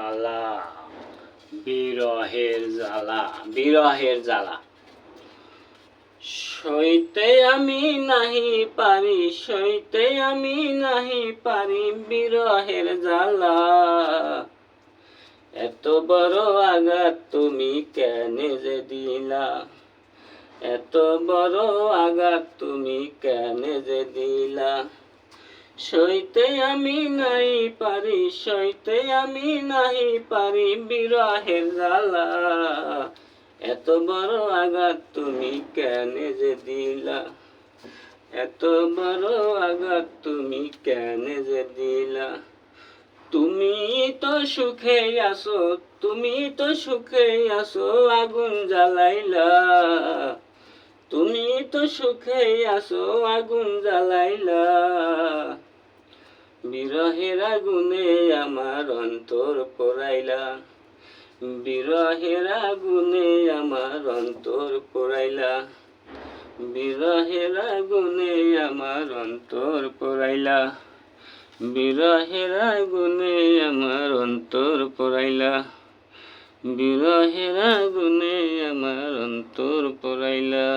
জ্বালা, বিরহের জ্বালা, বিরহের জ্বালা। সইতে আমি নাহি পারি, সইতে আমি নাহি পারি বিরহের জ্বালা। এত বড় আঘাত তুমি কেনে যে দিলা, এত বড় আঘাত তুমি কেনে যে দিলা। সইতে আমি নাই পারি, সইতে আমি নাই পারি বিরহের জ্বালা। এত বড় আঘাত তুমি কেনে যে দিলা, এত বড় আঘাত তুমি কেনে যে দিলা। তুমি তো সুখে আছো, তুমি তো সুখে আছো আগুন জ্বালাইলা। তুমি তো সুখে আছো আগুন জ্বালাইলা। বিরহের আগুনে আমার অন্তর পোড়াইলা, বিরহের আগুনে আমার অন্তর পোড়াইলা। বিরহের আগুনে আমার অন্তর পোড়াইলা, বিরহের আগুনে আমার অন্তর পোড়াইলা। বিরহের আগুনে আমার অন্তর পোড়াইলা।